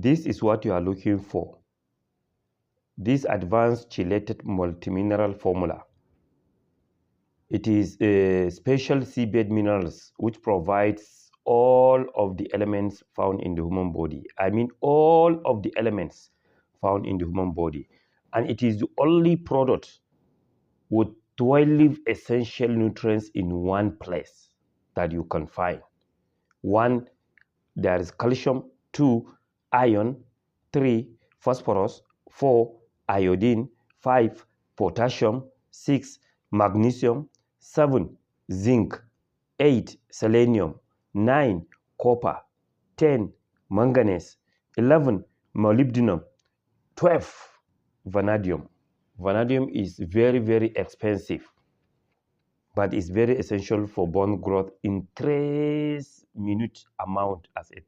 This is what you are looking for. This advanced chelated multimineral formula. It is a special seabed minerals which provides all of the elements found in the human body. I mean all of the elements found in the human body. And it is the only product with 12 essential nutrients in one place that you can find. 1, there is calcium. 2, iron. 3, phosphorus. 4, iodine. 5, potassium. 6, magnesium. 7, zinc. 8, selenium. 9, copper. 10, manganese. 11, molybdenum. 12, vanadium. Vanadium is very, very expensive, but it's very essential for bone growth in trace minute amount as a